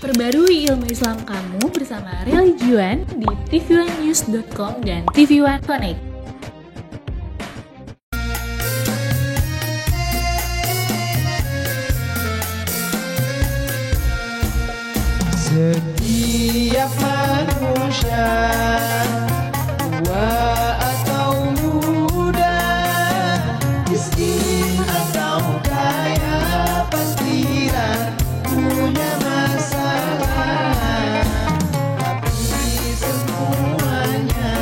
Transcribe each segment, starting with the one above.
Perbarui ilmu Islam kamu bersama Religion di tv1news.com dan TV1 Connect. Setiap manusia tua atau muda, miskin atau kaya, pastilah punya masalah. Tapi semuanya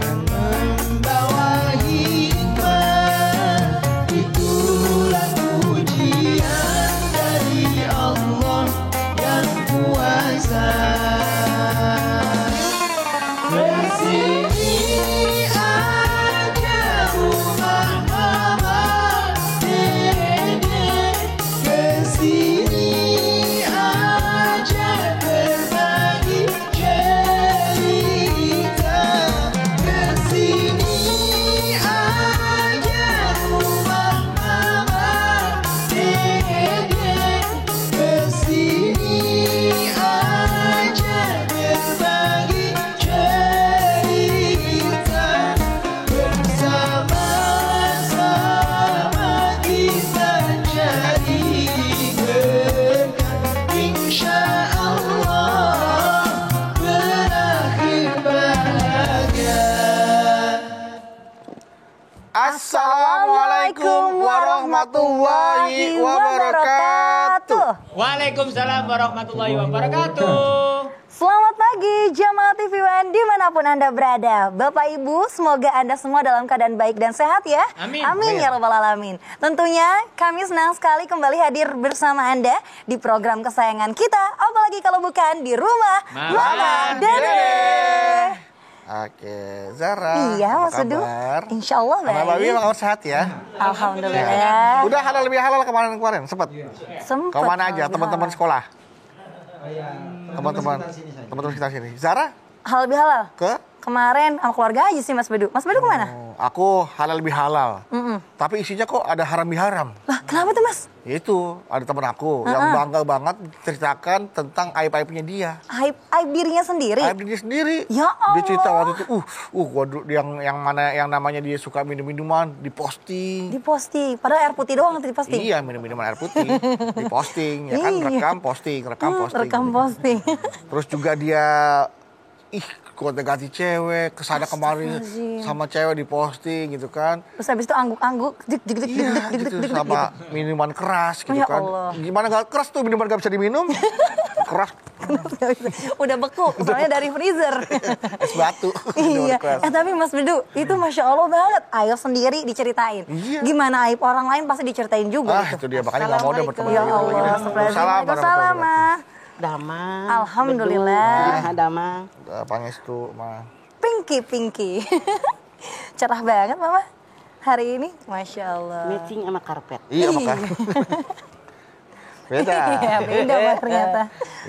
akan membawa hikmah. Itulah ujian dari Allah yang kuasa. Kesini aja rumah mama, dede. Kesini aja berbagi cerita. Kesini aja rumah mama, dede. Kesini aja berbagi cerita. Bersama-sama kita jadi berkah. Insya Allah berakhir bahagia. Assalamualaikum warahmatullahi wabarakatuh. Waalaikumsalam warahmatullahi wabarakatuh. Selamat pagi jamaah TV One dimanapun Anda berada. Bapak Ibu, semoga Anda semua dalam keadaan baik dan sehat ya. Amin. Amin ya rabbal alamin. Tentunya kami senang sekali kembali hadir bersama Anda di program kesayangan kita. Apalagi kalau bukan di rumah Mama Dede. Oke, Zara. Iya, apa Mas Edu. kabar? Insya Allah Sama Babi baik. apa kabar, sehat ya? Alhamdulillah. Udah halal lebih halal kemarin sempat. Sempet Kemana aja halal teman-teman bihalal. sekolah? Teman-teman sekitar sini. Zara Halal bihalal. ke? Kemarin sama keluarga aja sih Mas Bedu. Mas Bedu kemana? Aku halal lebih halal. Tapi isinya kok ada haram biharam. Lah kenapa tuh Mas? Itu ada teman aku yang bangga banget ceritakan tentang aib-aibnya dia. Aib dirinya sendiri. Aib dia sendiri. Ya Dia cerita Allah. waktu itu, waduh, yang mana yang namanya dia suka minum-minuman diposting. Diposting. Padahal air putih doang nanti diposting. Iya, minum-minuman air putih diposting, ya kan, Iya. rekam posting. Rekam gitu. posting. Terus juga dia ganti cewek, kesana kemari sama cewek diposting gitu kan. Terus habis itu angguk-angguk. Iya, gitu, sama minuman keras gitu Ya kan. Allah. Gimana gak keras tuh minuman gak bisa diminum? Keras, Udah beku, soalnya dari freezer. es batu. Iya. Minuman keras. Tapi Mas Bedu, itu Masya Allah banget. Ayo sendiri diceritain. Iya. Gimana aib orang lain pasti diceritain juga. Itu dia, makanya gak mau deh berteman Ya gitu. Allah. Waalaikumsalam. Alhamdulillah. Damang. Alhamdulillah. Damang. Pangestu, mah. Pinky. Cerah banget Mama. Hari ini, Masya Allah. Matching sama karpet. Iya, makanya. Beda. Iya, beda Pak ternyata.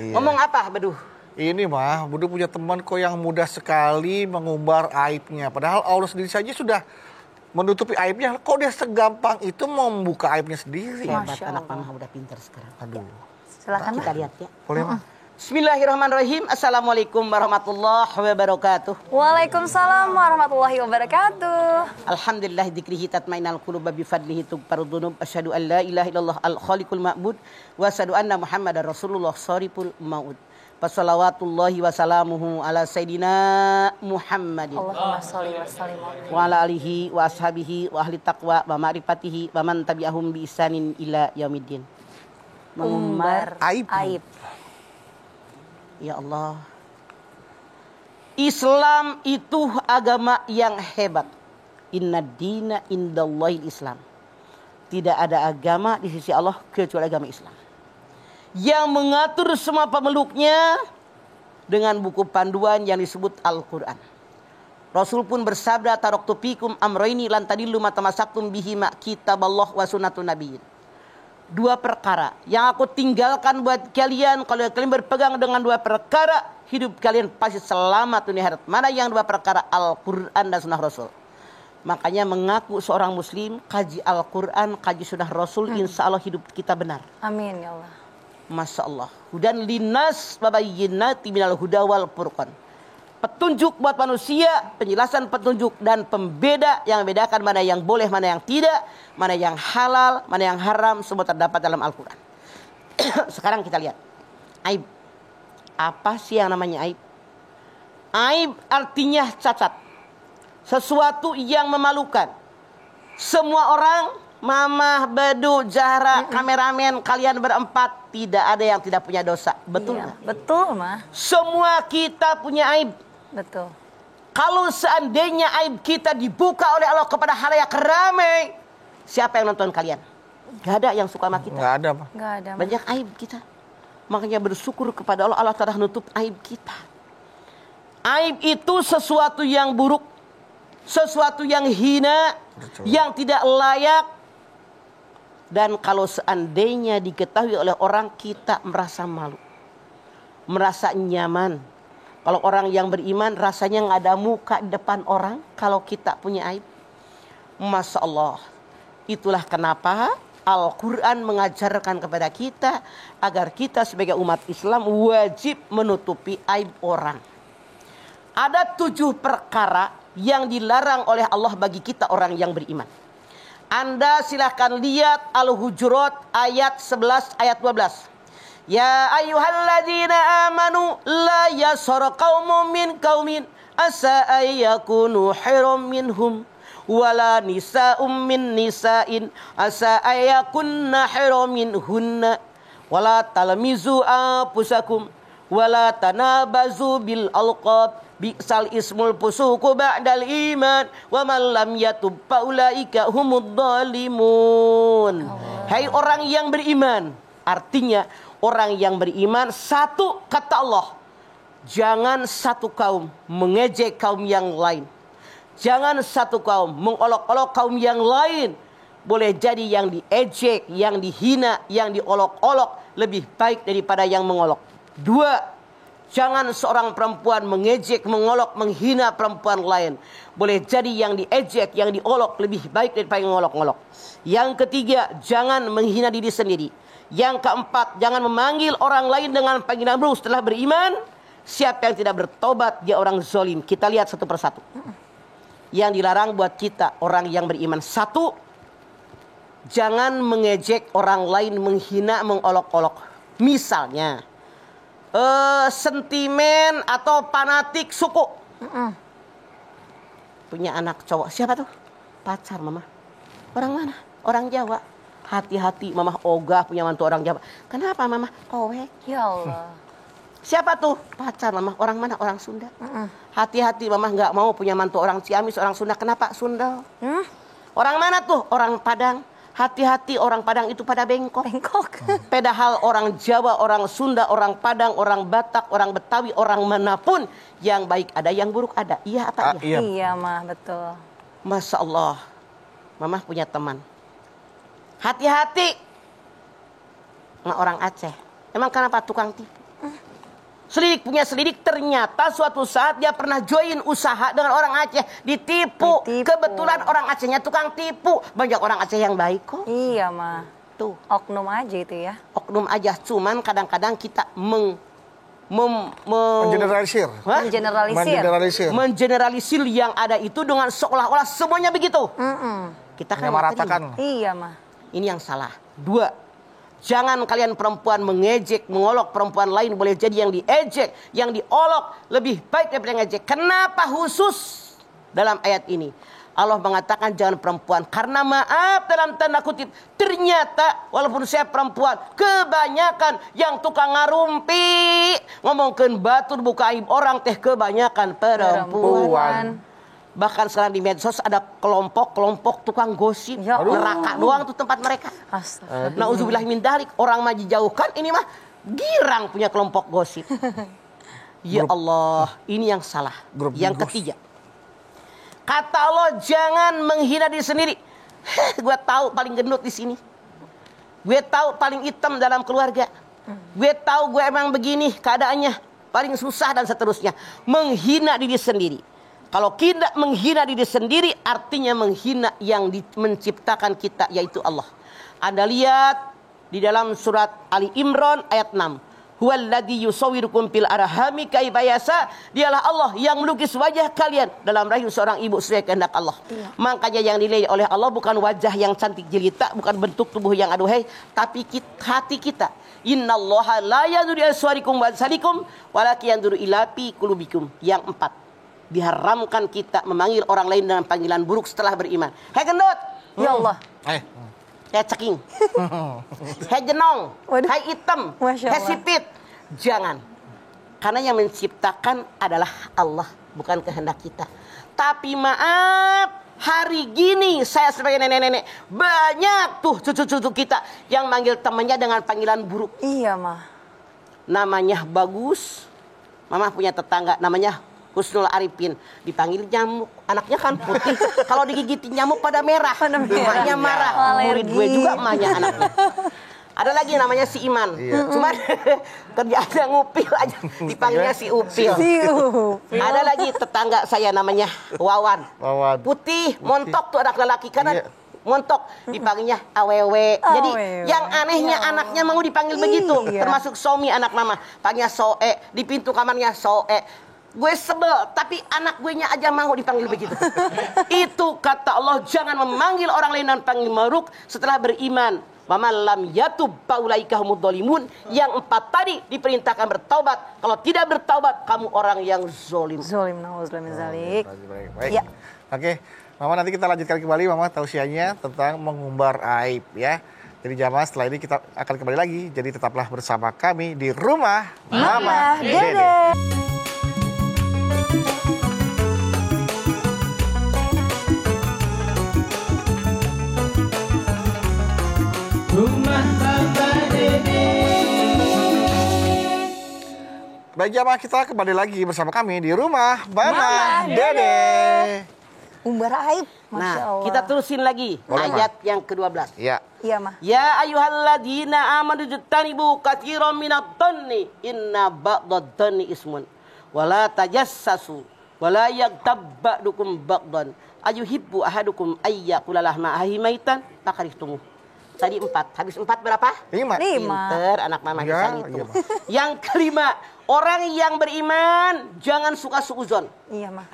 Iya. Ngomong apa, Beduh? Ini mah, Budu punya teman kok yang mudah sekali mengumbar aibnya. Padahal Allah sendiri saja sudah menutupi aibnya. Kok dia segampang itu membuka aibnya sendiri? Hebat, Masya anak Allah. mama udah pintar sekarang. Aduh. Silakan Kita lihat ya. Boleh mah? Bismillahirrahmanirrahim. Assalamualaikum warahmatullahi wabarakatuh. Waalaikumsalam warahmatullahi wabarakatuh. Alhamdulillah dzikrihi tatmainal qulub bi fadlihi tughfaru dzunub. Asyhadu an la ilaha illallah al khaliqul ma'bud wa asyhadu anna Muhammadar Rasulullah shariful maut. Wassalawatullahi wassalamuhu ala sayyidina Muhammadin Allahumma sholli wa sallim wa ala alihi wa ashabihi wa ahli taqwa wa ma'rifatihi wa man tabi'ahum bi ihsanin ila yaumiddin. umbar aib. Ya Allah, Islam itu agama yang hebat. Inna dina indallahil Islam. Tidak ada agama di sisi Allah kecuali agama Islam, yang mengatur semua pemeluknya dengan buku panduan yang disebut Al-Quran. Rasul pun bersabda, taraktu fikum amrayni lan tadillu ma tamassaktum bihi ma kitaballah wa sunnatun nabiyyin. Dua perkara yang aku tinggalkan buat kalian, kalau kalian berpegang dengan dua perkara, hidup kalian pasti selamat dunia akhirat. Mana yang dua perkara? Al-Quran dan sunnah Rasul. Makanya mengaku seorang muslim, kaji Al-Quran, kaji sunnah Rasul, insya Allah hidup kita benar. Amin ya Allah. Masya Allah. Hudan linnas babayyinati minal huda wal furqan. Petunjuk buat manusia, penjelasan petunjuk dan pembeda yang membedakan mana yang boleh, mana yang tidak, mana yang halal, mana yang haram, semua terdapat dalam Al-Quran. Sekarang kita lihat aib. Apa sih yang namanya aib? Aib artinya cacat, sesuatu yang memalukan. Semua orang, Mama, Bedu, Zahra, kameramen, kalian berempat, tidak ada yang tidak punya dosa. Betul nggak? Betul, Ma. Semua kita punya aib. Betul. Kalau seandainya aib kita dibuka oleh Allah kepada halayak ramai, siapa yang nonton kalian? Gak ada yang suka sama kita. Nggak ada, Pak. Nggak ada, Ma. Banyak aib kita. Makanya bersyukur kepada Allah. Allah telah nutup aib kita. Aib itu sesuatu yang buruk, sesuatu yang hina, yang tidak layak. Dan kalau seandainya diketahui oleh orang, kita merasa malu, merasa nyaman. Kalau orang yang beriman rasanya nggak ada muka di depan orang kalau kita punya aib. Masya Allah. Itulah kenapa Al-Quran mengajarkan kepada kita agar kita sebagai umat Islam wajib menutupi aib orang. Ada 7 perkara yang dilarang oleh Allah bagi kita orang yang beriman. Anda silahkan lihat Al-Hujurat ayat 11 ayat 12. Ya ayyuhalladzina amanu la yasra qaumun min qaumin asa ayyakunu khairam minhum wala nisa'um min nisa'in asa ayyakunna khairam minhunna wala talmizu anfusakum wala tanabazu bil alqab bi'sal ismul fusuqu ba'dal iman wa man lam yatub faulaika humud dhalimun. Hai orang yang beriman, artinya orang yang beriman, satu kata Allah, jangan satu kaum mengejek kaum yang lain. Jangan satu kaum mengolok-olok kaum yang lain. Boleh jadi yang diejek, yang dihina, yang diolok-olok lebih baik daripada yang mengolok. 2, jangan seorang perempuan mengejek, mengolok, menghina perempuan lain. Boleh jadi yang diejek, yang diolok lebih baik daripada yang mengolok-olok. Yang ketiga, jangan menghina diri sendiri. Yang keempat, jangan memanggil orang lain dengan panggilan buruk setelah beriman. Siapa yang tidak bertobat, dia orang zalim. Kita lihat satu persatu. Yang dilarang buat kita orang yang beriman. 1, jangan mengejek orang lain, menghina, mengolok-olok. Misalnya sentimen atau fanatik suku. Punya anak cowok, siapa tuh? Pacar Mama. Orang mana? Orang Jawa. Hati-hati, Mama ogah punya mantu orang Jawa. Kenapa Mama? Kowek. Ya Allah. Siapa tuh? Pacar Mama. Orang mana? Orang Sunda. Hati-hati, Mama nggak mau punya mantu orang Ciamis, orang Sunda. Kenapa? Sunda. Orang mana tuh? Orang Padang. Hati-hati, orang Padang itu pada bengkok. Padahal orang Jawa, orang Sunda, orang Padang, orang Batak, orang Betawi, orang manapun yang baik ada, yang buruk ada. Iya apa iya? Iya, Ma, betul. Masya Allah. Mama punya teman. Hati-hati sama orang Aceh. Emang kenapa? Tukang tipu. Selidik punya selidik, ternyata suatu saat dia pernah join usaha dengan orang Aceh, ditipu. Kebetulan orang Acehnya tukang tipu. Banyak orang Aceh yang baik kok. Iya, Ma. Tuh, Oknum aja itu ya. oknum aja. Cuman kadang-kadang kita Mengeneralisir. Mengeneralisir yang ada itu dengan seolah-olah semuanya begitu. Kita kan Menyamaratakan. Iya, Ma. ini yang salah. 2, jangan kalian perempuan mengejek, mengolok perempuan lain. Boleh jadi yang diejek, yang diolok lebih baik daripada yang ngejek. Kenapa khusus dalam ayat ini Allah mengatakan jangan perempuan? Karena maaf dalam tanda kutip, ternyata walaupun saya perempuan, kebanyakan yang tukang ngarumpi, ngomongkeun batur buka aib orang teh kebanyakan perempuan. Bahkan sekarang di medsos ada kelompok-kelompok tukang gosip. Ya Neraka doang tuh tempat mereka. Nauzubillah min dzalik. Orang mah dijauhkan, ini mah girang punya kelompok gosip. Ya Allah, ini yang salah. Yang ketiga, kata Allah jangan menghina diri sendiri. Gue tahu paling gendut di sini. Gue tahu paling hitam dalam keluarga. Gue tahu gue emang begini keadaannya, paling susah dan seterusnya. Menghina diri sendiri. Kalau kita menghina diri sendiri, artinya menghina yang menciptakan kita, yaitu Allah. Anda lihat di dalam surat Ali Imran ayat 6. Huwallazi yusawwirukum fil arhami kaifa yasha. Dialah Allah yang melukis wajah kalian dalam rahim seorang ibu sesuai kehendak Allah. Makanya yang dinilai oleh Allah bukan wajah yang cantik jelita, bukan bentuk tubuh yang aduhai, tapi hati kita. Innallaha la yanzuru ila suwarikum wa ajsadikum walakin yanzuru ila fi qulubikum. Yang 4, diharamkan kita memanggil orang lain dengan panggilan buruk setelah beriman. Hei gendut. Ya Allah. Hei ceking. Hei jenong. Waduh. Hei hitam. Masya Hei Allah. sipit. Jangan. Karena yang menciptakan adalah Allah, bukan kehendak kita. Tapi maaf, hari gini saya sebagai nenek-nenek, banyak tuh cucu-cucu kita yang manggil temannya dengan panggilan buruk. Iya, mah. Namanya bagus. Mama punya tetangga namanya Husnul Arifin, dipanggil nyamuk. Anaknya kan putih. Kalau digigitin nyamuk pada merah. Emaknya marah. Murid gue juga emaknya anaknya. Ada lagi namanya si Iman. Cuman kerjaannya ngupil aja. Dipanggilnya si Upil. Ada lagi tetangga saya namanya Wawan. Putih, montok tuh anak lelaki kan. Montok, dipanggilnya awewe. Jadi yang anehnya anaknya mau dipanggil begitu. Termasuk Somi anak mama. Panggilnya Soe. Di pintu kamarnya Soe. Gue sebel, tapi anak gue nya aja mau dipanggil begitu. Itu kata Allah, jangan memanggil orang lain dan panggil maruk setelah beriman. Waman lam yatub faulaika humudz zalimun. Yang 4 tadi diperintahkan bertaubat. Kalau tidak bertaubat, kamu orang yang zalim. Zalim, nauzubillah min zalik. Baik. Ya. Oke, Mama nanti kita lanjutkan kembali Mama tausiahnya tentang mengumbar aib ya. Jadi jamaah setelah ini kita akan kembali lagi. Jadi tetaplah bersama kami di Rumah Mama Dede. Rumah Bapak Dede. Baik jamaah, kita kembali lagi bersama kami di Rumah Mama Dede. Umbar aib. Masya Nah, Allah. kita terusin lagi ayat yang ke-12. Ya. Iya, mah. Ya ayyuhalladzina amanu jtanibu katsiran minadh dhanni inna ba'dadh dhanni ismun wala tajassasu wala yaghtab ba'dukum ba'dan ayuhibbu ahadukum ayyakula lahma ahi maitan fakarihtumuh. Tadi 4. Habis 4 berapa? 5. Pinter anak mama Ya, bisa gitu. iya, Ma. Yang kelima, orang yang beriman jangan suka suuzon. Iya, mah.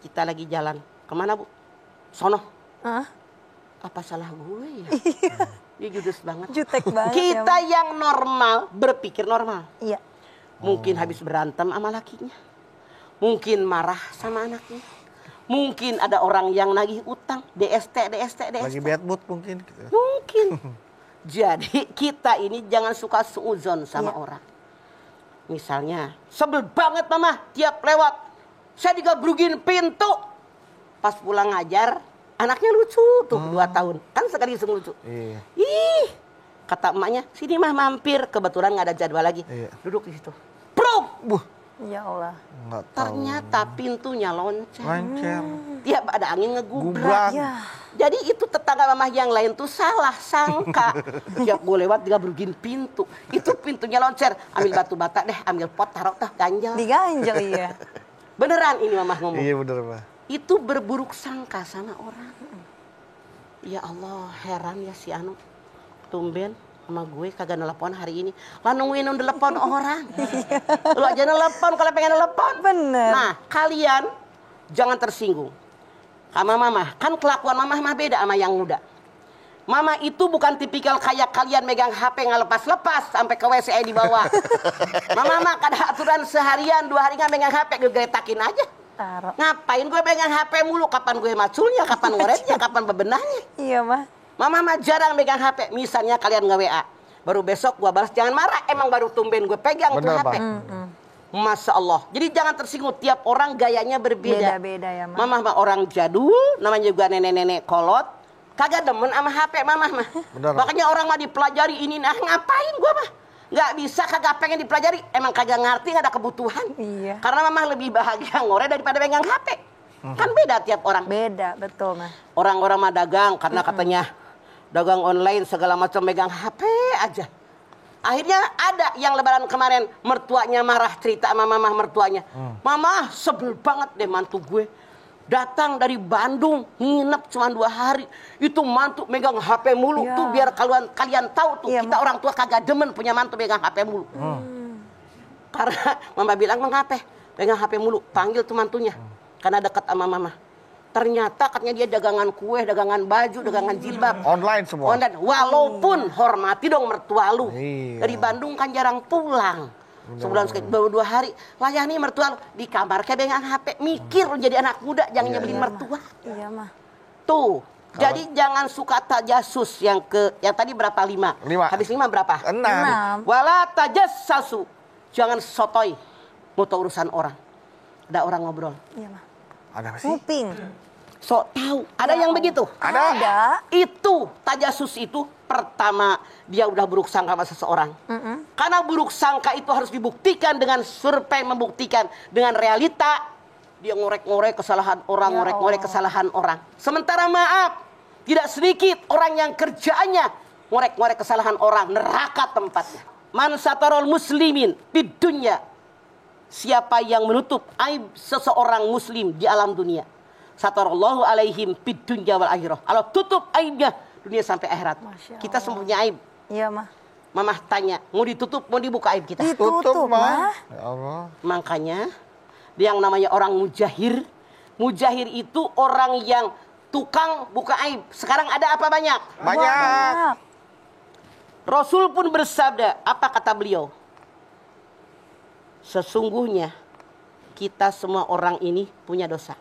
Kita lagi jalan. Kemana, Bu? Sono. Hah? Apa salah gue ya? Dia judes banget. Jutek banget Kita ya, yang normal berpikir normal. Iya. Mungkin habis berantem sama lakinya. Mungkin marah sama anaknya. Mungkin ada orang yang nagih utang, DST. Lagi bad mood mungkin gitu. Mungkin. Jadi kita ini jangan suka suuzon sama orang. Misalnya, sebel banget mama tiap lewat. Saya digabrugin pintu. Pas pulang ngajar, anaknya lucu tuh 2 tahun. Kan sekali lucu. Iya. Ih, kata emaknya, sini mah mampir. Kebetulan nggak ada jadwal lagi. Iya. Duduk di situ. Pruk! Ya Allah. Nggak tahu. Ternyata pintunya lonceng. Lancar. Tiap ada angin ngegubrak. Gubrak. Ya. Jadi itu tetangga mamah yang lain tuh salah sangka. Tiap gue lewat dia berugin pintu. Itu pintunya loncer. Ambil batu bata deh, ambil pot taruh tah ganjel. Diganjel iya. Beneran ini mamah ngomong. Iya bener, Pak. Itu berburuk sangka sama orang. Ya Allah, heran ya si Anu. Tumben sama gue kagak nelpon hari ini. Lah nungguin nelpon orang. Lu aja nelpon kalau pengen nelpon. Bener. Nah, kalian jangan tersinggung. Sama mama, kan kelakuan mama mah beda sama yang muda. Mama itu bukan tipikal kayak kalian megang HP nggak lepas-lepas sampai ke WC di bawah. Mama mah kada aturan seharian 2 hari nggak megang HP, gue geretakin aja. Taruh. Ngapain gue megang HP mulu? Kapan gue maculnya, kapan ngoretnya, kapan bebenahnya? Iya, mah. Mama mah jarang megang HP. Misalnya kalian nge-WA, baru besok gue balas, jangan marah. Emang baru tumben gue pegang tuh Bener, HP. Pak. Masya Allah. Jadi jangan tersinggung. Tiap orang gayanya berbeda. Beda-beda ya, mah. Mama mah orang jadul, namanya juga nenek-nenek kolot. Kagak demen sama HP mama mah. Bener. Makanya orang mah dipelajari ini. Nah ngapain gue mah? Nggak bisa, kagak pengen dipelajari. Emang kagak ngerti, nggak ada kebutuhan. Iya. Karena mama lebih bahagia ngore daripada pegang HP. Kan beda tiap orang. Beda, betul, mah. Orang-orang mah dagang karena katanya dagang online segala macam megang HP aja. Akhirnya ada yang lebaran kemarin mertuanya marah cerita sama mama mertuanya. Mama sebel banget deh mantu gue. Datang dari Bandung, nginep cuma 2 hari. Itu mantu megang HP mulu. Ya. Tuh biar kalian tahu tuh, Iya, kita orang tua kagak demen punya mantu megang HP mulu. Karena mama bilang, mengapa pegang HP mulu? Panggil tuh mantunya. Karena dekat sama mama. Ternyata katanya dia dagangan kue, dagangan baju, dagangan jilbab. Online semua. Online. Walaupun hormati dong mertua lu. Iya. Dari Bandung kan jarang pulang. Sebulan sekali, 2 hari. Layani mertua lu. Di kamar kayak dengan HP. Mikir lu jadi anak muda, jangan nyebelin mertua. Iya mah. Tuh. Jadi jangan suka tajasus yang tadi berapa? 5. 5. Habis 5 berapa? 6. Wala tajassasu. Jangan sotoy. Mau tahu urusan orang. Ada orang ngobrol. Iya mah. Ada apa sih? Kuping. Sok tahu. Ada yang begitu? Ada. Itu tajasus itu pertama dia udah buruk sangka sama seseorang. Karena buruk sangka itu harus dibuktikan dengan survei, membuktikan dengan realita. Dia ngorek-ngorek kesalahan orang, Ya ngorek-ngorek Allah. kesalahan orang. Sementara maaf, tidak sedikit orang yang kerjaannya ngorek-ngorek kesalahan orang, neraka tempatnya. Man satarul muslimin fid dunya. Siapa yang menutup aib seseorang muslim di alam dunia, satarallahu alaihim fid dunya wal akhirah. Allah tutup aibnya dunia sampai akhirat. Masya Kita Allah. sembunyi aib. Iya mah. Mamah tanya, mau ditutup, mau dibuka aib kita? Ditutup mah. Ya Allah. Makanya yang namanya orang mujahir. Mujahir itu orang yang tukang buka aib. Sekarang ada apa banyak? Banyak. Rasul pun bersabda, apa kata beliau? Sesungguhnya kita semua orang ini punya dosa.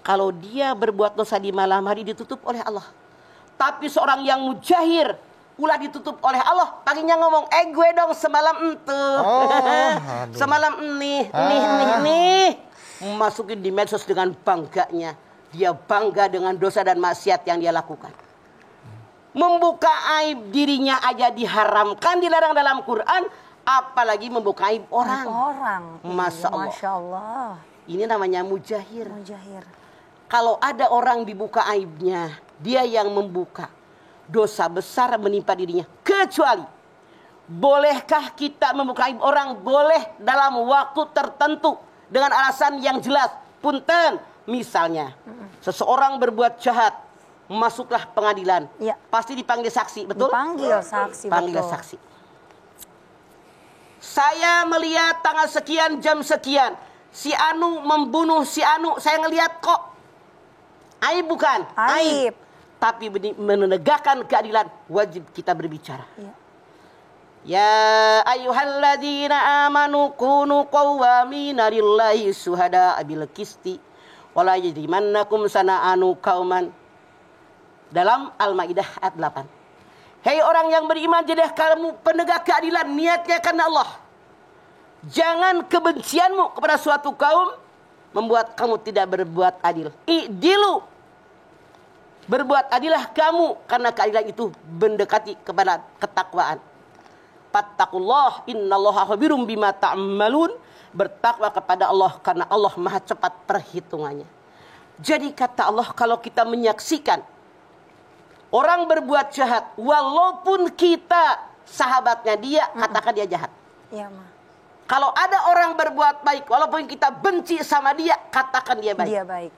Kalau dia berbuat dosa di malam hari ditutup oleh Allah. Tapi seorang yang mujahir ulah ditutup oleh Allah. Paginya ngomong, gue dong semalam ente. aduh. Semalam nih. Masukin di medsos dengan bangganya. Dia bangga dengan dosa dan maksiat yang dia lakukan. Membuka aib dirinya aja diharamkan, dilarang dalam Quran. Apalagi membuka aib orang. Masya Allah. Masya Allah. Ini namanya mujahir. Mujahir. Kalau ada orang dibuka aibnya, dia yang membuka. Dosa besar menimpa dirinya. Kecuali, bolehkah kita membuka aib orang? Boleh dalam waktu tertentu. Dengan alasan yang jelas. Punten, misalnya, seseorang berbuat jahat. Masuklah pengadilan. Ya. Pasti dipanggil saksi, betul? Dipanggil saksi, Panggil betul. saksi. Saya melihat tanggal sekian, jam sekian. Si Anu membunuh si Anu. Saya ngelihat kok. Aib bukan? Aib. Tapi menegakkan keadilan, wajib kita berbicara. Iya. Ya ayyuhalladzina amanu kunu qawwamina lillahi syuhada'a bil qisti wa la yajrimannakum sana'anu qauman. Dalam Al-Maidah ayat 8. Hei orang yang beriman, jadilah kamu penegak keadilan, niatnya karena Allah. Jangan kebencianmu kepada suatu kaum membuat kamu tidak berbuat adil. I'dilu. Berbuat adillah kamu, karena keadilan itu mendekati kepada ketakwaan. Fattaqullah innallaha khabirum bima ta'malun. Bertakwa kepada Allah karena Allah Maha cepat perhitungannya. Jadi kata Allah, kalau kita menyaksikan orang berbuat jahat, walaupun kita sahabatnya dia, katakan dia jahat. Iya mah. Kalau ada orang berbuat baik, walaupun kita benci sama dia, katakan dia baik. Dia baik.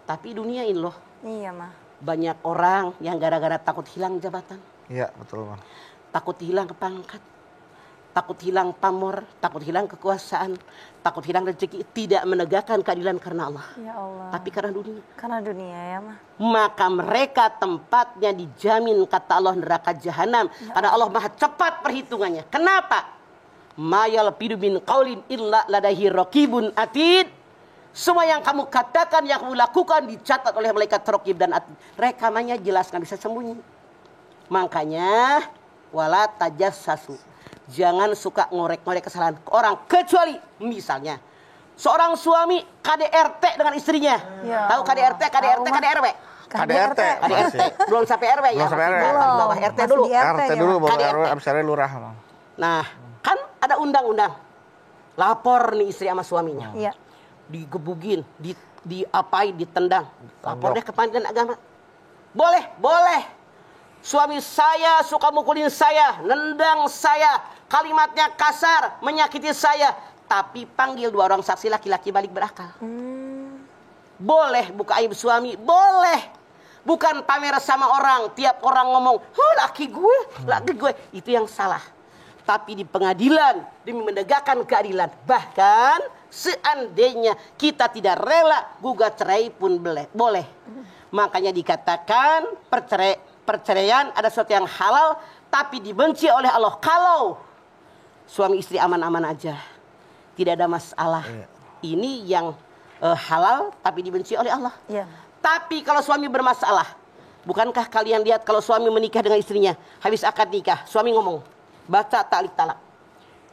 Tapi dunia ini loh, Iya mah. banyak orang yang gara-gara takut hilang jabatan, Iya, betul, Bang. takut hilang pangkat, takut hilang pamor, takut hilang kekuasaan, takut hilang rezeki, tidak menegakkan keadilan karena Allah, Ya Allah. tapi karena dunia. Karena dunia ya mah. Maka mereka tempatnya dijamin kata Allah neraka jahanam. Karena Allah Maha cepat perhitungannya. Kenapa? Ma yalfidu min qaulin illa ladaihi raqibun atid. Semua yang kamu katakan, yang kamu lakukan dicatat oleh malaikat raqib dan atid. Rekamannya jelas, nggak bisa sembunyi. Makanya wala tajassasu. Jangan suka ngorek-ngorek kesalahan orang, kecuali misalnya seorang suami KDRT dengan istrinya. Ya Tahu KDRT, KDRT, Tahu, Mak. KDRW? KDRT. KDRT. Belum sampai RW ya? Belum sampai RW. Masih di bawah RT Masih dulu. di RT RT ya, dulu, Bang. baru KDRT. RW, abis RW lurah, Bang. Nah, kan ada undang-undang. Lapor nih istri sama suaminya. Iya. Digebugin, diapain, ditendang. Lapor deh ke pengadilan agama. Boleh, boleh. Suami saya suka mukulin saya, nendang saya, kalimatnya kasar, menyakiti saya. Tapi panggil 2 orang saksi laki-laki balik berakal. Boleh buka aib suami, boleh. Bukan pamer sama orang, tiap orang ngomong, oh laki gue, itu yang salah. Tapi di pengadilan, demi menegakkan keadilan. Bahkan seandainya kita tidak rela, gugat cerai pun boleh. Makanya dikatakan perceraian ada sesuatu yang halal, tapi dibenci oleh Allah. Kalau suami istri aman-aman aja, tidak ada masalah. Ini yang halal, tapi dibenci oleh Allah. Tapi kalau suami bermasalah, bukankah kalian lihat kalau suami menikah dengan istrinya, habis akad nikah, suami ngomong, baca taklik talak.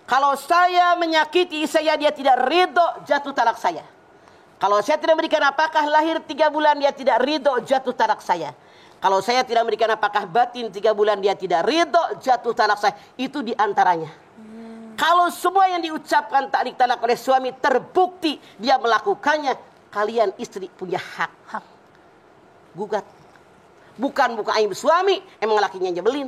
Kalau saya menyakiti saya, dia tidak ridho, jatuh talak saya. Kalau saya tidak memberikan apakah lahir 3 bulan, dia tidak ridho, jatuh talak saya. Kalau saya tidak memberikan apakah batin 3 bulan, dia tidak ridho, jatuh talak saya. Itu diantaranya. Kalau semua yang diucapkan taklik talak oleh suami terbukti dia melakukannya, kalian istri punya hak. Gugat. Bukan buka aib suami, emang lakinya nyebelin.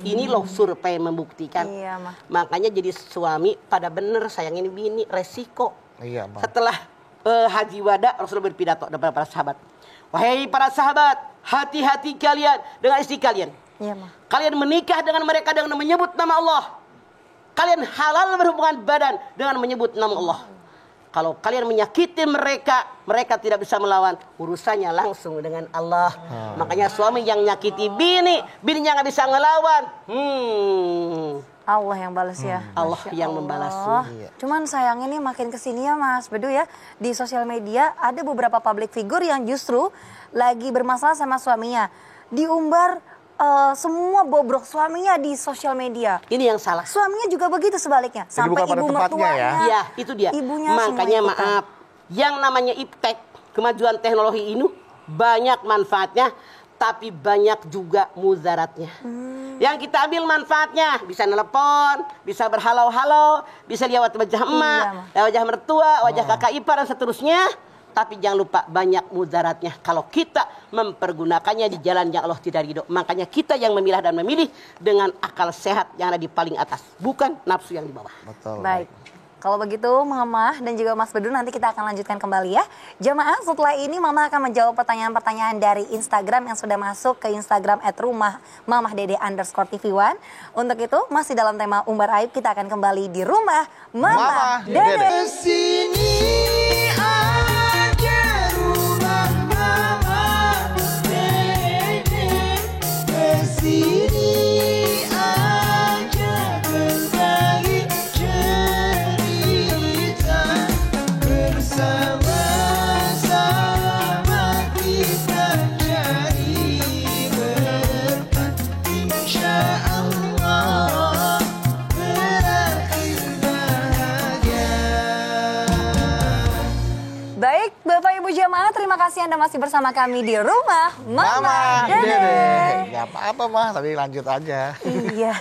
Ini loh survei membuktikan. Iya, Ma. Makanya jadi suami pada bener sayangin bini, resiko. Iya, Ma. Setelah haji wada, Rasulullah berpidato kepada para sahabat. Wahai para sahabat, hati-hati kalian dengan istri kalian. Iya, Ma. Kalian menikah dengan mereka dengan menyebut nama Allah. Kalian halal berhubungan badan dengan menyebut nama Allah. Kalau kalian menyakiti mereka, mereka tidak bisa melawan. Urusannya langsung dengan Allah. Makanya suami yang nyakiti bininya nggak bisa ngelawan. Allah yang balas ya. Allah Masya yang Allah. membalas. Cuman sayang ini makin kesini ya Mas Bedu ya. Di sosial media ada beberapa public figure yang justru lagi bermasalah sama suaminya. Diumbar semua bobrok suaminya di sosial media. Ini yang salah. Suaminya juga begitu sebaliknya. Jadi Sampai bukan pada ibu tempatnya mertuanya. ya? Iya, itu dia. Ibunya Makanya semua ikutan. maaf, yang namanya iptek, kemajuan teknologi ini banyak manfaatnya, tapi banyak juga mudaratnya. Yang kita ambil manfaatnya, bisa nelpon, bisa berhalau-halau, bisa lihat wajah emak, wajah mertua, wajah kakak ipar dan seterusnya. Tapi jangan lupa banyak mudaratnya kalau kita mempergunakannya di jalan yang Allah tidak ridho. Makanya kita yang memilah dan memilih dengan akal sehat yang ada di paling atas, bukan nafsu yang di bawah. Betul. Baik. Kalau begitu Mama dan juga Mas Bedu nanti kita akan lanjutkan kembali ya. Jamaah setelah ini Mama akan menjawab pertanyaan-pertanyaan dari Instagram yang sudah masuk ke Instagram @rumahmamahdede_tv1. Untuk itu masih dalam tema Umbar Aib, kita akan kembali di Rumah Mama Dede. Kesini aja rumah Mama Dede. Kesini aja berbagi cerita. Bersama-sama kita cari berkat. Insya Allah berakhir bahagia. Baik, Bapak Ibu jamaah, terima kasih Anda masih bersama kami di Rumah Mama Dede. Gak apa-apa mah, tapi lanjut aja. Iya.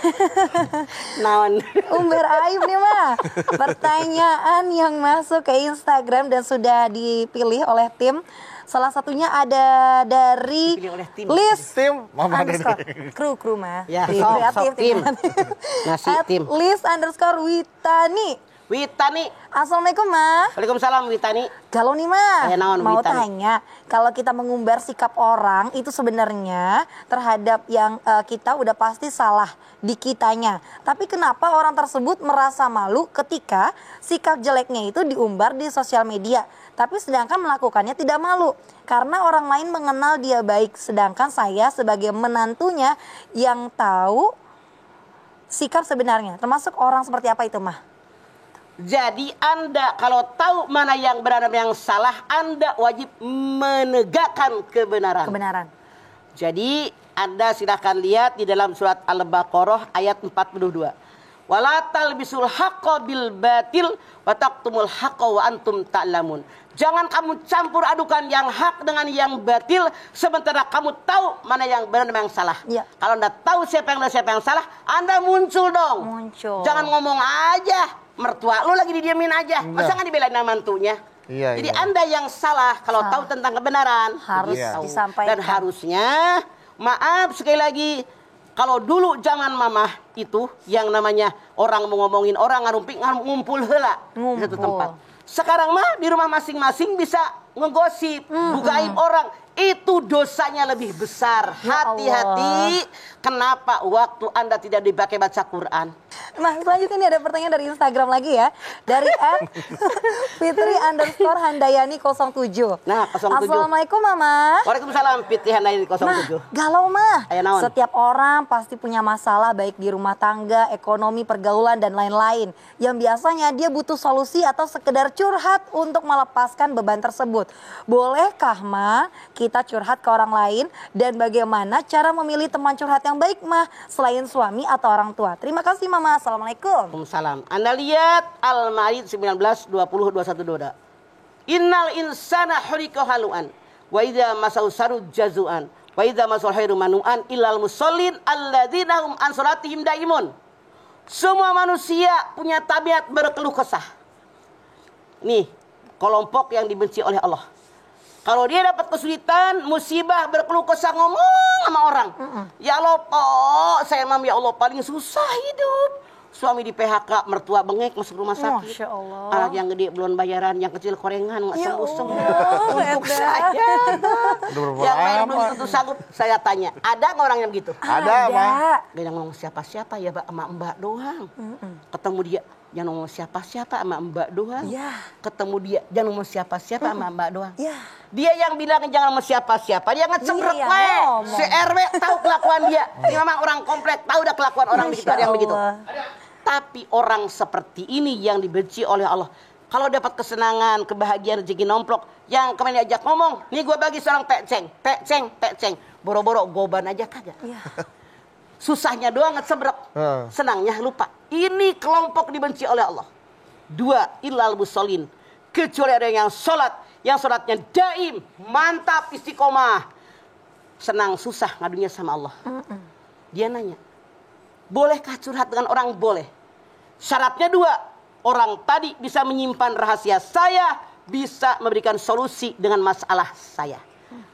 Naon. Umbar aib nih Ma. Pertanyaan yang masuk ke Instagram dan sudah dipilih oleh tim. Salah satunya ada dari Dipilih oleh tim. Liz Tim Mama underscore Dede. kru Ma. Ya, Tim sok, kreatif sok, tim. Ngasih At tim. Liz underscore Witani. Witani. Assalamualaikum Ma. Waalaikumsalam Witani. Kalau nih Ma, Naon, mau Witani? tanya, kalau kita mengumbar sikap orang itu sebenarnya terhadap yang kita udah pasti salah di kitanya. Tapi kenapa orang tersebut merasa malu ketika sikap jeleknya itu diumbar di sosial media, tapi sedangkan melakukannya tidak malu karena orang lain mengenal dia baik, sedangkan saya sebagai menantunya yang tahu sikap sebenarnya. Termasuk orang seperti apa itu Mah? Jadi Anda kalau tahu mana yang benar dan yang salah, Anda wajib menegakkan kebenaran. Kebenaran. Jadi Anda silahkan lihat di dalam surat Al-Baqarah ayat 42. Wala talbisul haqqa bil batil wa taqtumul haqqa wa antum ta'lamun. Jangan kamu campur adukan yang hak dengan yang batil sementara kamu tahu mana yang benar dan yang salah. Ya. Kalau Anda tahu siapa yang benar siapa yang salah, Anda muncul dong. Muncul. Jangan ngomong aja. Mertua lu lagi didiamin aja. Masa nggak dibelain sama mantunya? Iya, Jadi iya. Anda yang salah kalau tahu tentang kebenaran. Harus Begitu. disampaikan. Dan harusnya, maaf sekali lagi, kalau dulu zaman mamah itu yang namanya orang mau ngomongin orang ngumpul heula di satu Ngumpul. tempat. Sekarang mah di rumah masing-masing bisa ngegosip, buka aib orang, itu dosanya lebih besar. Ya Hati-hati, kenapa waktu Anda tidak dipakai baca Quran? Nah, selanjutnya ini ada pertanyaan dari Instagram lagi ya. Dari @fitri_handayani07. Nah, 07. Assalamualaikum Mama. Waalaikumsalam, Fitri Handayani 07. Galau mah. Aya naon? Setiap orang pasti punya masalah baik di rumah tangga, ekonomi, pergaulan dan lain-lain. Yang biasanya dia butuh solusi atau sekedar curhat untuk melepaskan beban tersebut. Bolehkah Ma kita curhat ke orang lain dan bagaimana cara memilih teman curhat yang baik Ma selain suami atau orang tua? Terima kasih Mama. Assalamualaikum. Waalaikumsalam. Anda lihat Al-Ma'id 19, 20, 21, 22. Innal insana khulika halu'an wa idza masau saru jazu'an wa idza masal khairu manu'an illal musallin alladzina hum an salatihim daimun. Semua manusia punya tabiat berkeluh kesah. Nih, kelompok yang dibenci oleh Allah. Kalau dia dapat kesulitan, musibah, berkeluh kesah, ngomong sama orang. Ya Allah, Pak, saya mam ya Allah paling susah hidup. Suami di PHK, mertua bengek masuk rumah sakit. Masya Allah. Anak yang gede belum bayaran, yang kecil korengan, nggak Ya sembuh-sembuh. Allah, Untuk Eda. saya. Udah berapa Yang lain lama? belum tentu sanggup. Saya tanya, ada nggak orang yang begitu? Ada, Ma. Gak yang ngomong siapa-siapa ya Mbak doang. Ketemu dia, jangan ngomong siapa-siapa sama Mbak doang. Iya. Ketemu dia, jangan ngomong siapa-siapa sama Mbak doang. Iya. Dia yang bilang jangan ngomong siapa-siapa, dia ngecebrek Iya, we. ngomong. Si RW tahu kelakuan dia. Ini memang orang komplek, tahu udah kelakuan orang Masya begitu, ada yang begitu. Allah. Tapi orang seperti ini yang dibenci oleh Allah. Kalau dapat kesenangan, kebahagiaan, rezeki nomplok, yang kemarin diajak ngomong, nih gue bagi seorang peceng. Boro-boro goban aja kagak. Iya. Susahnya doang ngecebrek, senangnya lupa. Ini kelompok dibenci oleh Allah. 2, illal musallin. Kecuali ada yang sholat, yang sholatnya daim, mantap, istiqomah. Senang, susah ngadunya sama Allah. Dia nanya, bolehkah curhat dengan orang? Boleh. Syaratnya 2, orang tadi bisa menyimpan rahasia saya, bisa memberikan solusi dengan masalah saya.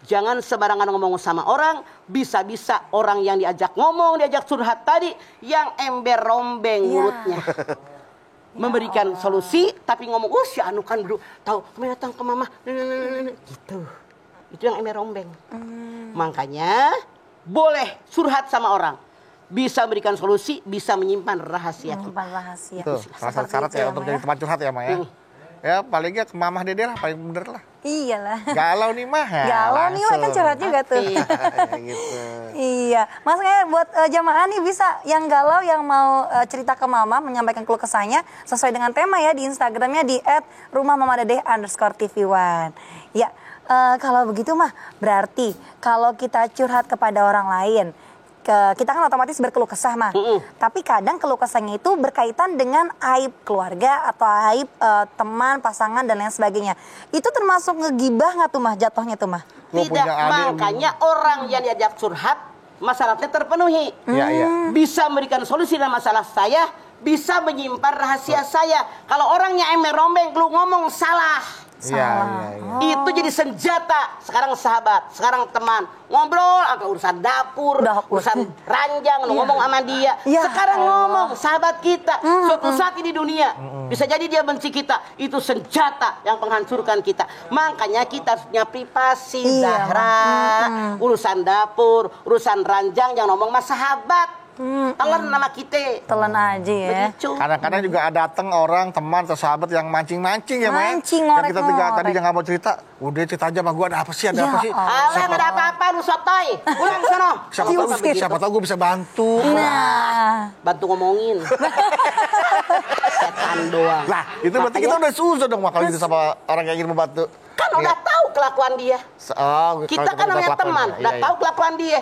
Jangan sembarangan ngomong sama orang, bisa-bisa orang yang diajak ngomong, diajak curhat tadi, yang ember-rombeng mulutnya. Memberikan solusi, tapi ngomong, oh si Anu kan bro, tahu, kemarin datang ke mama, gitu. Itu yang ember-rombeng. Makanya, boleh curhat sama orang. Bisa memberikan solusi, bisa menyimpan rahasia. Menyimpan rahasia. Tuh, salah satu syarat ya untuk jadi tempat curhat ya, Ma ya. Ya, paling nggak ke Mamah Dede lah, paling bener lah. Iyalah. Galau nih, Mah. Ya, Galau nih, wah, kan curhat juga tuh. gitu. Iya, Mas buat jamaah nih bisa yang galau yang mau cerita ke Mama menyampaikan keluh kesahnya sesuai dengan tema ya di Instagramnya di @rumahmamadedeh_tv1. Ya, kalau begitu mah berarti kalau kita curhat kepada orang lain, kita kan otomatis berkeluh kesah mah. Tapi kadang keluh kesahnya itu berkaitan dengan aib keluarga atau aib teman, pasangan dan lain sebagainya. Itu termasuk ngegibah nggak tuh mah jatuhnya tuh mah? Gua Tidak, punya adik. makanya orang yang diajak curhat, masalahnya terpenuhi. Iya, iya. Bisa memberikan solusi dalam masalah saya, bisa menyimpan rahasia saya. Kalau orangnya ember-rombeng, lu ngomong salah. Iya. Itu jadi senjata. Sekarang sahabat, sekarang teman. Ngobrol, apa urusan dapur, urusan ranjang, lu ngomong sama dia. Ya Sekarang Allah. ngomong, sahabat kita. Suatu saat ini dunia, bisa jadi dia benci kita. Itu senjata yang menghancurkan kita. Makanya kita harus punya privasi, Iya, Zahra. Urusan dapur, urusan ranjang, yang ngomong sama sahabat. Telan nama kita. Telan aja ya. Begitu. Kadang-kadang juga datang orang, teman atau sahabat yang mancing-mancing ya, Ma. Mancing, Yang kita ngorek-ngorek. tadi yang nggak mau cerita, udah cerita aja sama gue, ada apa sih, ada Ya apa sih? Allah. Alah, nggak ada apa-apa, lu sotoy. Pulang sono. Siapa tahu gue bisa bantu. Nah, Bantu ngomongin. Setan doang. Lah, itu berarti kita udah suzon dong, Ma, kalau gitu sama orang yang ingin membantu. Kan udah tahu kelakuan dia. Kita kan namanya teman, udah tahu kelakuan dia.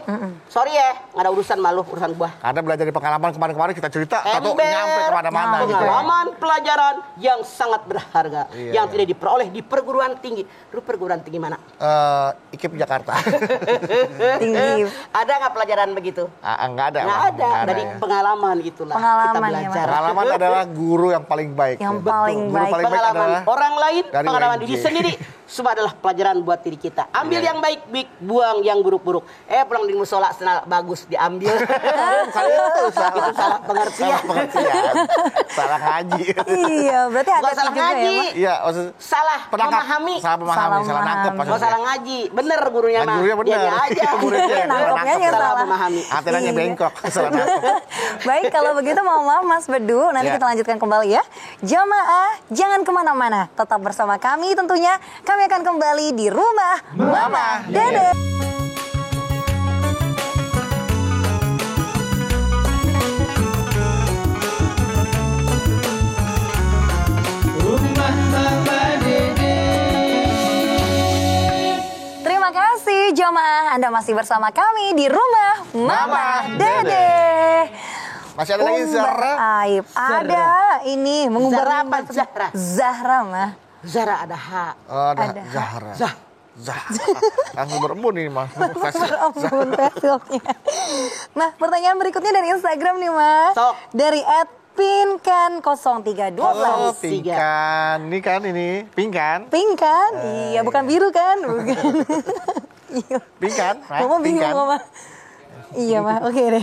Sorry ya, nggak ada urusan malu, urusan gua. Ada belajar dari pengalaman kemarin-kemarin kita cerita, atau Ember. nyampe kemana-mana gitu ya. Pengalaman, pelajaran yang sangat berharga. Iya, yang iya. tidak diperoleh di perguruan tinggi. Lu perguruan tinggi mana? IKIP Jakarta. tinggi. Ada nggak pelajaran begitu? Nggak ada. Nggak Ma. ada. Dari ya. pengalaman itulah kita Pengalaman ya, belajar. Pengalaman adalah guru yang paling baik. Yang ya. paling Guru baik. paling baik Pengalaman adalah orang lain, dari pengalaman UNJ. diri sendiri, semua adalah pelajaran pelajaran buat diri kita. Ambil yang baik-baik, buang yang buruk-buruk. Pulang di musola bagus diambil. Itu Itu salah pengertian. Salah ngaji. Iya, berarti Bukan hati-hati salah juga ya, ngaji. Mas. Iya, maksud Salah memahami. Salah memahami, salah nangkep memahami. Gak salah ngaji. Bener gurunya mah. Gurunya bener. Dianya aja. Muridnya yang Nangkepnya yang salah salah. memahami. Antenanya Iya. bengkok, salah nangkep. Baik, kalau begitu mohon maaf Mas Bedu, nanti Ya. kita lanjutkan kembali ya. Jamaah, jangan kemana-mana, tetap bersama kami tentunya. Kami akan kembali di Rumah Mama Dede. Rumah Mama Dede. Terima kasih jamaah, Anda masih bersama kami di Rumah Mama Dede. Masih ada lagi Zahra? Aib. Ada ini mengumbar Zahra apa Zahra? Zahra mah. Zara ada hak. Oh, ada Ada. Zahra. Zah. Zahra. Langsung berembun ini, Mas. Ampun, Facebooknya. Nah, pertanyaan berikutnya dari Instagram nih, Mas. Sok. Dari @pinkan0312. Oh, Pinkan. Ini kan ini, Pinkan. Pink kan? Iya, bukan biru kan? Bukan. Iya. Pinkan. Mama bingung, Mama. Iya, Mah. Oke deh.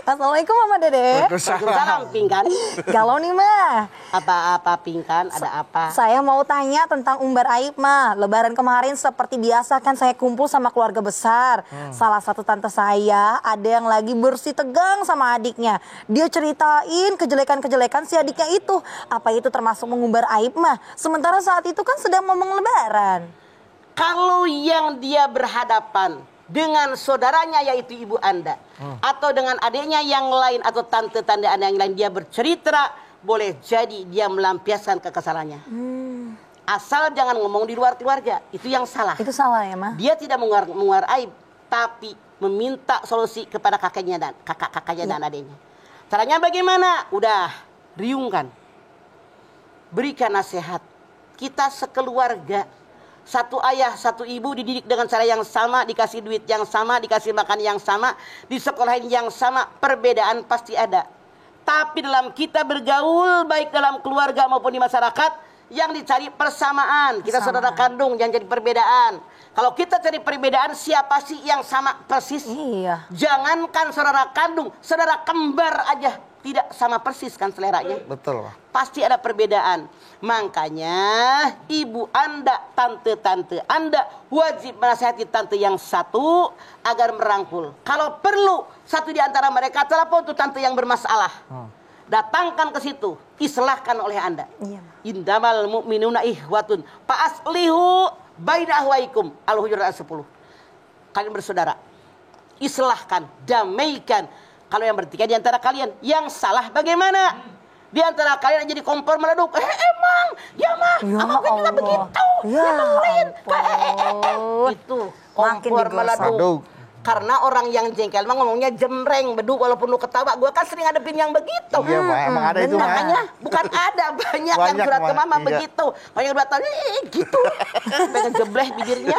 Assalamualaikum, Mama Dede. Waalaikumsalam Pingkan. Galau nih, Mah. Apa-apa Pingkan? Ada apa? Saya mau tanya tentang umbar aib, Mah. Lebaran kemarin seperti biasa kan saya kumpul sama keluarga besar. Salah satu tante saya ada yang lagi bersih tegang sama adiknya. Dia ceritain kejelekan-kejelekan si adiknya itu. Apa itu termasuk mengumbar aib, Mah? Sementara saat itu kan sedang momen lebaran. Kalau yang dia berhadapan dengan saudaranya yaitu ibu Anda atau dengan adiknya yang lain atau tante-tante Anda yang lain, dia bercerita, boleh jadi dia melampiaskan kekesalannya. Asal jangan ngomong di luar keluarga, itu yang salah. Itu salah ya, Mah? Dia tidak menguar aib, tapi meminta solusi kepada kakaknya dan kakak-kakaknya dan adiknya. Caranya bagaimana? Udah, riungkan. Berikan nasihat. Kita sekeluarga, satu ayah, satu ibu dididik dengan cara yang sama, dikasih duit yang sama, dikasih makan yang sama, di sekolahin yang sama, perbedaan pasti ada. Tapi dalam kita bergaul, baik dalam keluarga maupun di masyarakat, yang dicari persamaan. Kita saudara kandung, jangan jadi perbedaan. Kalau kita cari perbedaan, siapa sih yang sama persis? Iya. Jangankan saudara kandung, saudara kembar aja tidak sama persis kan seleranya. Betul. Pasti ada perbedaan. Makanya ibu Anda, tante-tante Anda wajib menasihati tante yang satu agar merangkul. Kalau perlu satu di antara mereka telepon tuh tante yang bermasalah. Datangkan ke situ, islahkan oleh Anda. Iya. Indamal mu'minuna ihwatun fa'aslihu baina ahwaikum. Al-Hujurat 10. Kalian bersaudara. Islahkan, damaikan. Kalau yang bertikai di antara kalian, yang salah bagaimana? Di antara kalian jadi kompor meleduk. Emang, ya mah, Ya apa gue juga Allah. begitu. Ya Yang lain, ampun. itu Makin kompor digosok. meleduk. Beduk. Karena orang yang jengkel mah ngomongnya jemreng, beduk, walaupun lu ketawa. Gue kan sering ngadepin yang begitu. Iya, Mbak. Emang ada itu, Mbak. Makanya bukan ada, banyak yang Banyak, surat ke Mbak. mama Iya. begitu. Banyak yang datang, gitu. Pengen jebleh bibirnya.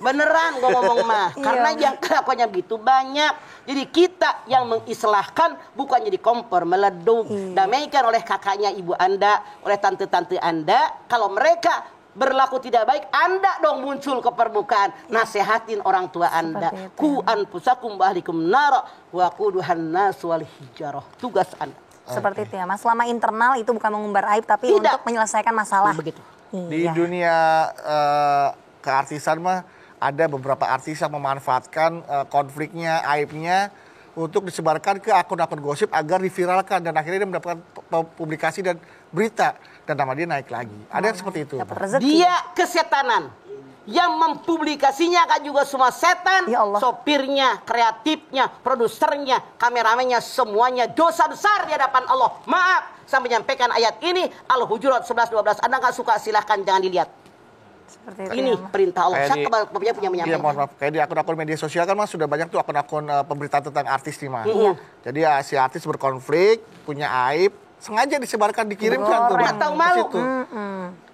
Beneran gue ngomong mah. Karena yang kelakuannya begitu banyak. Jadi kita yang mengislahkan, bukan jadi kompor meleduk. Damaikan oleh kakaknya ibu Anda, oleh tante-tante Anda. Kalau mereka berlaku tidak baik, Anda dong muncul ke permukaan, nasehatin orang tua Anda. Seperti itu. Ku anfusakum wa ahlikum nara wa quduhan nas wal hijarah. Tugas Anda. Seperti itu ya, Mas. Selama internal itu bukan mengumbar aib, tapi Tidak. untuk menyelesaikan masalah. Begitu. Di Iya. dunia keartisan mah ada beberapa artis yang memanfaatkan konfliknya, aibnya untuk disebarkan ke akun-akun gosip agar diviralkan dan akhirnya dia mendapatkan publikasi dan berita dan nama dia naik lagi. Ada yang seperti itu. Dapat rezeki. Dia kesetanan. Yang mempublikasinya kan juga semua setan. Ya Allah. Sopirnya, kreatifnya, produsernya, kameramennya, semuanya dosa besar di hadapan Allah. Maaf, saya menyampaikan ayat ini Al-Hujurat 11-12. Anda nggak suka silahkan, jangan dilihat. Seperti itu Ini ya, Mas. perintah Allah. Kayak Saya punya Iya, mohon menyampaikan. maaf. Kayak di akun-akun media sosial kan Mas sudah banyak tuh akun-akun pemberitaan tentang artis nih Mas. Iya. Jadi si artis berkonflik, punya aib, sengaja disebarkan, dikirimkan tuh. Goreng. Mas, Nggak tahu ke malu. situ.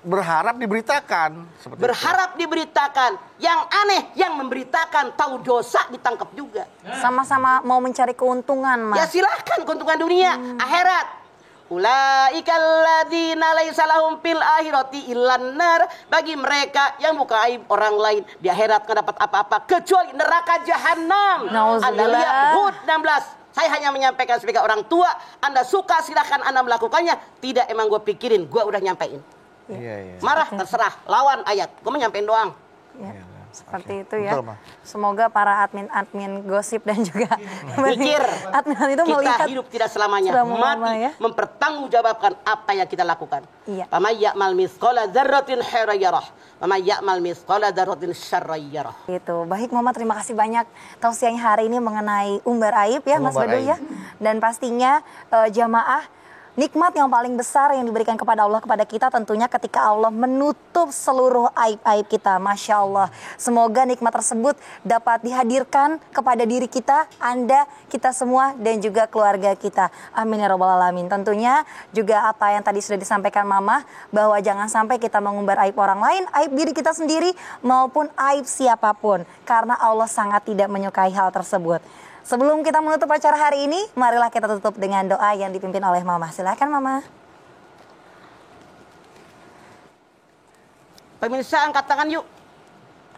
Berharap diberitakan. Seperti Berharap diberitakan. Yang aneh, yang memberitakan tahu dosa ditangkap juga. Sama-sama mau mencari keuntungan, Mas. Ya silahkan keuntungan dunia, akhirat. Ulaikal ladzina laisa lahum fil akhirati illan nar. Bagi mereka yang buka aib orang lain di akhirat enggak dapat apa-apa kecuali neraka jahanam. Anda lihat Hud 16. Saya hanya menyampaikan sebagai orang tua. Anda suka silahkan Anda melakukannya. Tidak, emang gue pikirin, gue udah nyampein. Iya. Marah terserah, lawan ayat. Gue mau nyampein doang. Ya, seperti itu ya. Betul, Ma. Semoga para admin gosip dan juga Pikir, admin itu kita melihat hidup tidak selamanya. selama-lamanya, Mati ya. mempertanggungjawabkan apa yang kita lakukan. Iya. Faman ya'mal mithqala dzarratin khairan yarah, waman ya'mal mithqala dzarratin syarran yarah. Gitu. Baik Mama, terima kasih banyak tausiahnya hari ini mengenai umbar aib ya Mas Umbar Badu aib. ya. Dan pastinya jamaah, nikmat yang paling besar yang diberikan kepada Allah kepada kita tentunya ketika Allah menutup seluruh aib-aib kita. Masya Allah. Semoga nikmat tersebut dapat dihadirkan kepada diri kita, Anda, kita semua, dan juga keluarga kita. Amin ya rabbal alamin. Tentunya juga apa yang tadi sudah disampaikan Mama, bahwa jangan sampai kita mengumbar aib orang lain, aib diri kita sendiri, maupun aib siapapun. Karena Allah sangat tidak menyukai hal tersebut. Sebelum kita menutup acara hari ini, marilah kita tutup dengan doa yang dipimpin oleh Mama. Silakan Mama. Pemirsa, angkat tangan yuk.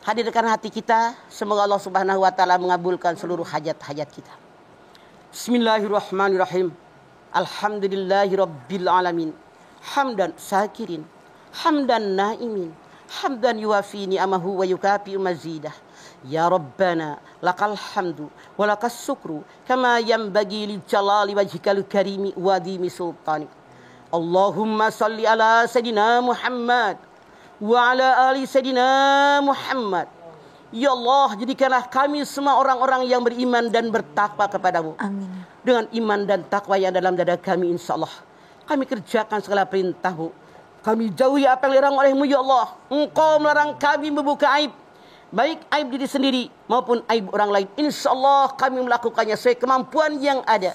Hadirkan hati kita. Semoga Allah Subhanahu wa taala mengabulkan seluruh hajat-hajat kita. Bismillahirrahmanirrahim. Alhamdulillahirabbil alamin. Hamdan syakirin, hamdan naimin, hamdan yuwafi ni'amahu wa yukafi mazidah. Ya Rabbana lakal hamdu wa lakas syukru kama yanbaghi li jalali wajhikal karimi wa dimi sultanik. Allahumma salli ala sayidina Muhammad wa ala ali sayidina Muhammad. Ya Allah, jadikanlah kami semua orang-orang yang beriman dan bertakwa kepadamu. Amin. Dengan iman dan takwa yang dalam dada kami, insyaAllah kami kerjakan segala perintahmu. Kami jauhi apa yang dilarang olehmu, ya Allah. Engkau melarang kami membuka aib, baik aib diri sendiri maupun aib orang lain. InsyaAllah kami melakukannya sesuai kemampuan yang ada.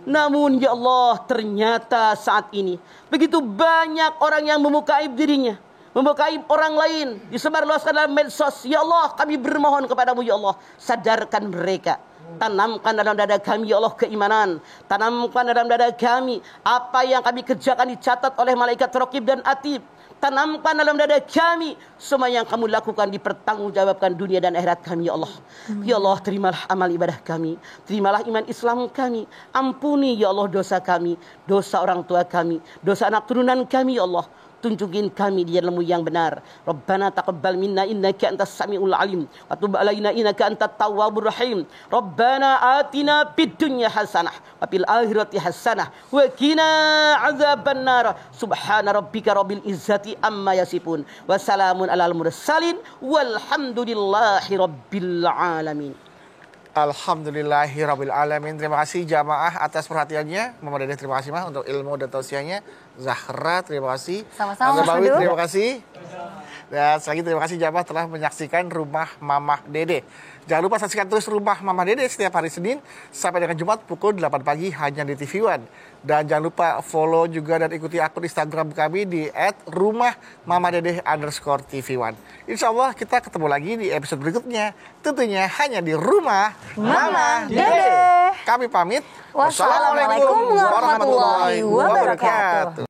Namun ya Allah, ternyata saat ini begitu banyak orang yang membuka aib dirinya, membuka aib orang lain, disebarluaskan dalam medsos. Ya Allah, kami bermohon kepadamu ya Allah, sadarkan mereka. Tanamkan dalam dada kami ya Allah keimanan. Tanamkan dalam dada kami apa yang kami kerjakan dicatat oleh malaikat Raqib dan Atid. Tanamkan dalam dada kami semua yang kamu lakukan dipertanggungjawabkan dunia dan akhirat kami ya Allah. Ya Allah, terimalah amal ibadah kami, terimalah iman Islam kami. Ampuni ya Allah dosa kami, dosa orang tua kami, dosa anak turunan kami ya Allah. Tunjukin kami di jalanmu yang benar. Rabbana taqabbal minna innaka antas samiul alim wa tub alaina innaka antat tawwabur rahim. Rabbana atina fid dunya hasanah wa fil akhirati hasanah wa qina adzabannar. Subhana rabbika rabbil izzati amma yasifun wa salamun alal mursalin walhamdulillahi rabbil alamin. Alhamdulillahirabbil alamin. Terima kasih jamaah atas perhatiannya. Mama Dede terima kasih Mah untuk ilmu dan tausiahnya. Zahra terima kasih. Sama-sama, Mas Bawi Badu. terima kasih. Dan sekali lagi terima kasih jamaah telah menyaksikan Rumah Mama Dede. Jangan lupa saksikan terus Rumah Mama Dede setiap hari Senin sampai dengan Jumat pukul 8 pagi hanya di TV One. Dan jangan lupa follow juga dan ikuti akun Instagram kami di @rumahmamadede_TV1. Insya Allah kita ketemu lagi di episode berikutnya. Tentunya hanya di Rumah Mama Dede. Kami pamit. Wassalamualaikum warahmatullahi wabarakatuh.